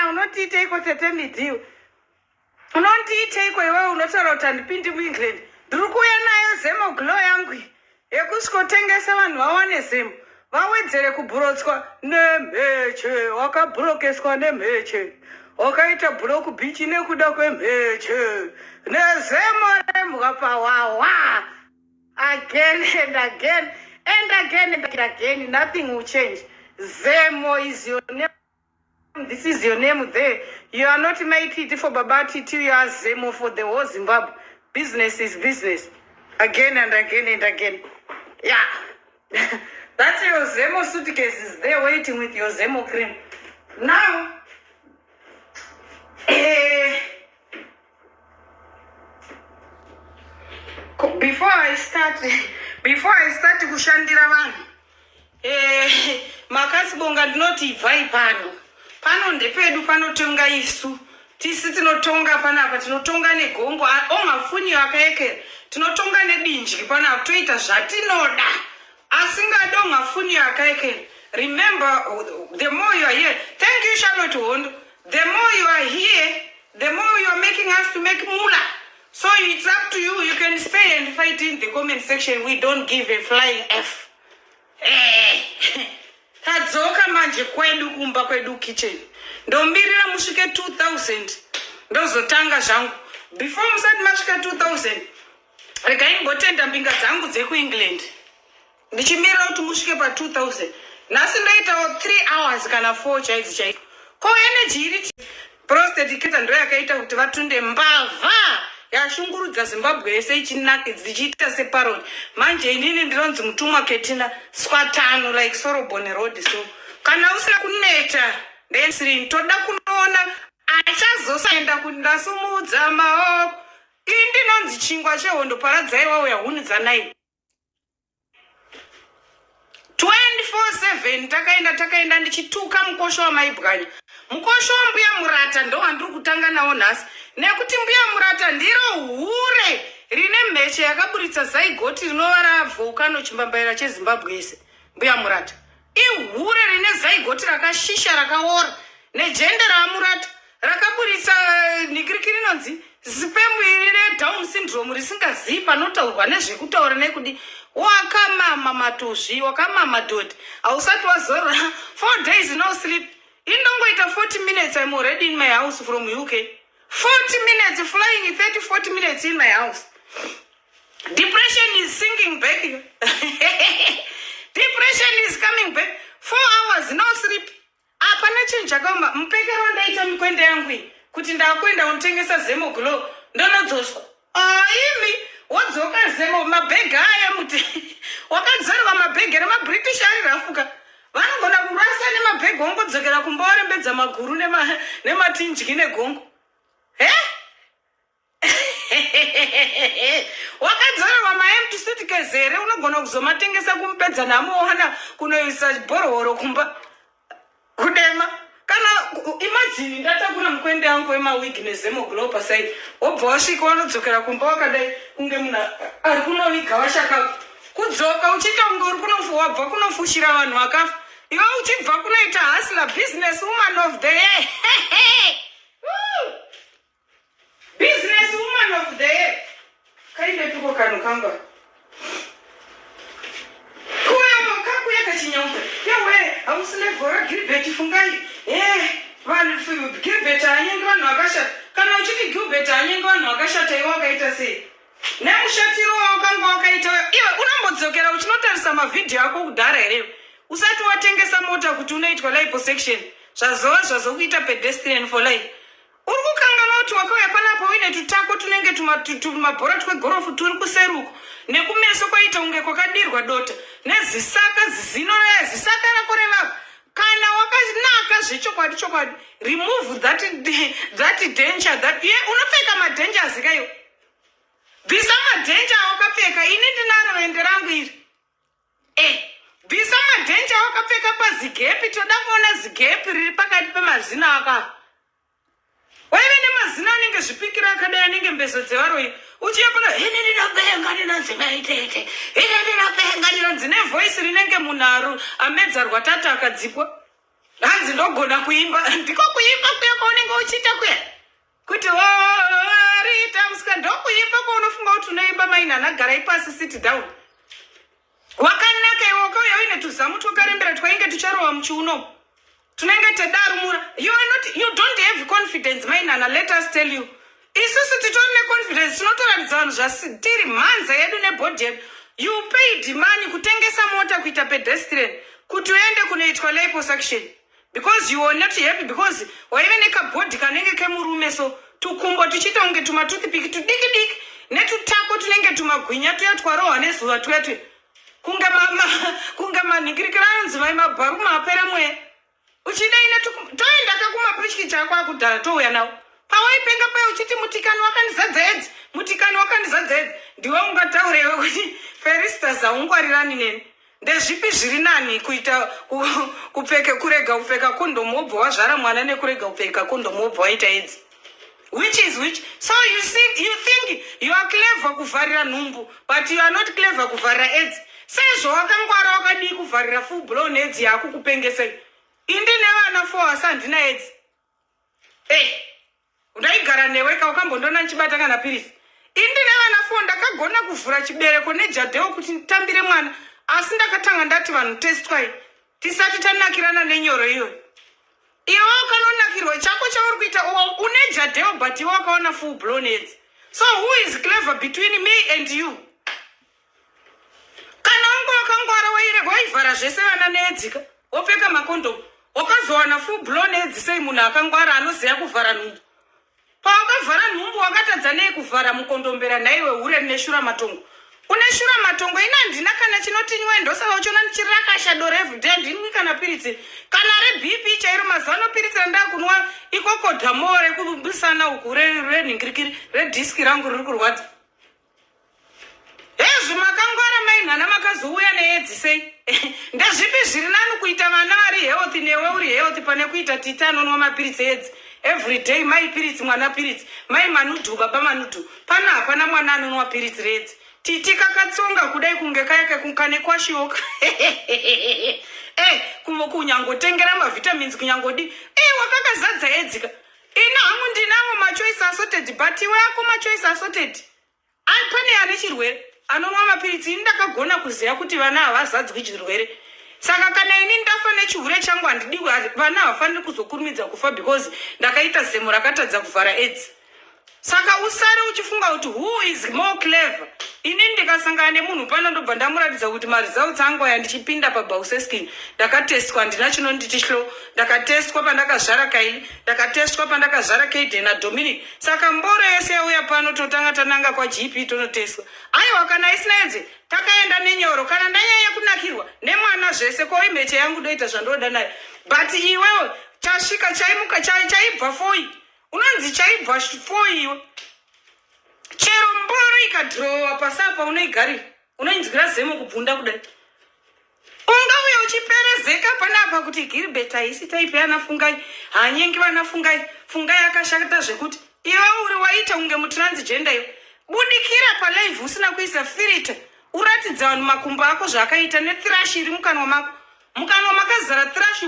unotiiteiko tete midziyo unondiiteiko iwewe unotaura kuti handipindi muengland ndiri kuuya nayo zemo glow yangu yekusvikotengesa vanhu vawane zemo vawedzere kubhurotswa nemheche wakabhurokeswa nemheche wakaita bhuroku bichi nekuda kwemheche nezemo remhwa pawawa again and again and again and again. Nothing will change. Zemo is your name. This is your name there. You are not making it for Babati till you are Zemo for the whole Zimbabwe. Business is business. Again and again and again. Yeah. That's your Zemo suitcase is there waiting with your Zemo cream. Now, before I start kushandira vanhu makasibonga ndinoti bvai pano ndepedu panotonga isu tisi tinotonga panapa tinotonga negongo ongafunyi akaekera tinotonga nedinjwi panapa toita zvatinoda asingadi ongafunyi akaekera. Remember, the more you are here, thank you Charlotte Hondo, the more you are here the more you are making us to make moolah. So it's up to you. You can stay and fight in the comment section. We don't give a flying F. Tadzoka manje kwedu kumba kwedu kitchen. Ndombirira musvike 2000. Ndozotanga zvangu. Before musati masvika 2000. Regai ngotenda mbinga dzangu dzekuEngland. Ndichimirira kuti musvike pa 2000. Nhasi ndoitawo 3 hours kana 4 chaidzo. Ko energy iriti prostate cancer ndo yakaita kuti vatunde mbavha yashungurudza Zimbabwe yese ichinaka dzichiita separodi. Manje inini ndinonzi mutumwa Ketina swatano like Sorobone Road. So kana usina kuneta ndensiri toda kunoona achazosaenda kundasumudza maoko indinonzi chingwa chehondo paradzai wawo yahunidza nayi 24/7 takaenda ndichituka mukosho wamaibwanya. Mukosho wambuya Murata ndo wandiri kutanga nawo nhasi nekuti mbuya Murata ndiro hure rine mheche yakaburitsa zaigoti rinovara volcano chimbambaira cheZimbabwe yese. Mbuya Murata ihure rine zaigoti rakashisha rakaora nejende raMurata rakaburitsa nikiriki rinonzi zipembu rine Down syndrome risingazivi panotaurwa nezvekutaura nekudi wakamama matozvi wakamama dhodhi hausati wazorora 4 days no sleep. Indongoita 40 minutes I'm already in my house from UK. 40 minutes flying 30-40 minutes in my house. Depression is sinking back. Depression is coming back. 4 hours no sleep. Apana chinja kama mpekero ndaita mikwende yangu kuti ndakwenda unotengesa Zemo Glow ndonodzoswa. Imi wadzoka Zemo mabhegi aya muti wakadzorwa mabhegi remaBritish ari rafuka. Vanogona kurasa nemabhegi ongodzokera kumba warembedza maguru nematinjyi negongo. Wakadzorerwa maempty suitcase here unogona kuzomatengesa kumupedza namuona kunoisa bhorohoro kumba kudema. Kana imagine ndatakura mukwende yangu emawigi neZemo Glow paside wobva wasvika wanodzokera kumba wakadai kunge munhu ari kunoviga washaka kudzoka uchiita kunge uri wabva kunofushira vanhu vakafa. Iwe uchibva kunoita hustler business woman of the year. Business woman of the year. Kainde tuko kanu kamba. Kakuya kachinyauta. Yawe, hausile vora Gilbert fungai. Vanhu Gilbert anyenga vanhu vakashata. Kana uchiti Gilbert anyenga vanhu vakashata iwe wakaita sei? Nemushatiro wakanga wakaita iwe unombodzokera uchinotarisa mavhidhiyo ako kudhara here. Usati watengesa mota kuti unoitwa liposuction zvazokuita pedestrian for life. Uri kukangana kuti wakauya panapa uine tutako tunenge tumabhora twegorofu turi kuseruko nekumeso kwaita unge kwakadirwa dota nezisaka zizino zisaka rako revava. Kana wakanaka zvechokwadi remove that danger that unopfeka madanger azikayo. Bvisa madanger awakapfeka ini ndinaro rende rangu iri. Bvisa madanger awakapfeka pazigepi toda kuona zigepi riri pakati pemazino aka. Waive nemazino anenge zvipikira akadai anenge mbezo dzevaroi. Uchiyapana ndinopenga ndinonzi maitete. Ndinopenga ndinonzi nevoice rinenge munharu amedzarwa tata akadzipwa. Hanzi ndogona kuimba ndiko kuimba kuya kwaunenge uchiita kuya kuti Rita musika ndokuimba kwaunofunga kuti unoimba Mainana garai pasi sit down wakanaka iwe wakauya uine tuzamu twakarembera twainge tucharowa muchiuno tunenge tedarumura you don't have confidence Mainana. Let us tell you isusu titori neconfidence tinotoratidza vanhu zvasitiri mhanza yedu nebhodhi yedu. You paid money kutengesa mota kuita pedestrian kuti uende kunoitwa liposuction because you were not happy because waive nekabhodhi kanenge kemurume so tukumbo tuchiita unge tumatoothpick tudiki netutako tunenge tumagwinya tuya twarohwa nezuva tuya kunge manhingirikira anonzi vai mabharuma apera mweya uchida ine toenda kakumapishkicha ako akudhara touya nawo pawaipenga paya uchiti mutikani wakandizadza edzi ndiwe ungataurewe kuti Feristas haungwarirani neni. Ndezvipi zviri nani kuita kupfeka kurega kupfeka kondomu wobva wazvara mwana nekurega kupfeka kondomu wobva waita edzi. Which is which? So you think you are clever kuvharira nhumbu, but you are not clever kuvharira edzi. Sezvo wakangwara wakadii kuvharira full blown edzi yako kupengesei. Indi nevana 4 hasi handina edzi. Unaigara neweka wakambondona nchibata kana pirisi. Indi nevana 4 ndakagona kuvhura chibereko nejadheo kuti nditambire mwana. Asi ndakatanga ndati vanhu testwai. Tisati tanakirana nenyoro iyo. Iwe ukanonakirwa chako chauri kuita une jadheo but iwe wakaona full blown edzi. So who is clever between me and you? Kana wangu wakangwara waivhara zvese vana needzika. Wopfeka makondomu. Wakazowana full blown edzi sei munhu akangwara anoziva kuvhara nhumbu. Pawakavhara nhumbu wakatadza nei kuvhara mukondombera naiwe hure neshura matongo. Une shura matongo ina handina kana chinoti nywe ndosaka uchiona ndichirakasha doro everyday ndinwi kana piritsi. Kana reBP chairo mazuva anopiritsi randakunwa ikokodhamo rekubisana uku renhingirikiri redhiski rangu riri kurwadza. Hezvi makangwara Mainana makazouya needzi sei? Ndezvipi zviri nani kuita vana vari healthy newe uri healthy pane kuita tita anonwa mapiritsi edzi. Everyday mai piritsi mwana piritsi, mai manudhu baba manudhu. Pana hapana mwana anonwa piritsi redzi. Titi kakatsonga kudai kunge kayake kukane kwashioka. Kunyangotengera mavitamins kunyangodi. Wakakazadza edzika. Ina hangu ndinawo machoice assorted but iwe yako machoice assorted. Pane ane chirwere anonwa mapiritsi ndakagona kuziva kuti vana havazadzwi chirwere. Saka kana ini ndafa nechihure changu handidiwi vana havafaniri kuzokurumidza kufa because ndakaita zemo rakatadza kuvhara edzi. Saka usare uchifunga kuti who is more clever? Ini ndikasangana nemunhu pano ndobva ndamuratidza kuti maresults angu aya ndichipinda paBauSeskin ndakatestwa ndina chinonditi hlo, ndakatestwa pandakazvara Kaili, ndakatestwa pandakazvara Kaden naDominic. Saka mboro yese yauya pano totanga tananga kwaGP tonotestwa. Aiwa kana isina edzi takaenda nenyoro kana ndanyanya kunakirwa nemwana zvese koimheche yangu ndoita zvandoda naye. But iwewe chasvika chaimuka chaibva foi. Unonzi chaibva foi iwe. Chero mboro ikadhirowa pasapa unoigarira. Unoinzwira zemo kubvunda kudai. Ungauya uchiperezeka panapa kuti Gilbert haisi taipi yana fungai. Hanyengi vana fungai. Fungai akashakata zvekuti. Iwe uri waita unge mutransgender iwe. Budikira palive usina kuisa filter. Uratidza vanhu makumbo ako zvakaita nethrash iri mukanwa mako. Mukanwa makazara thrash.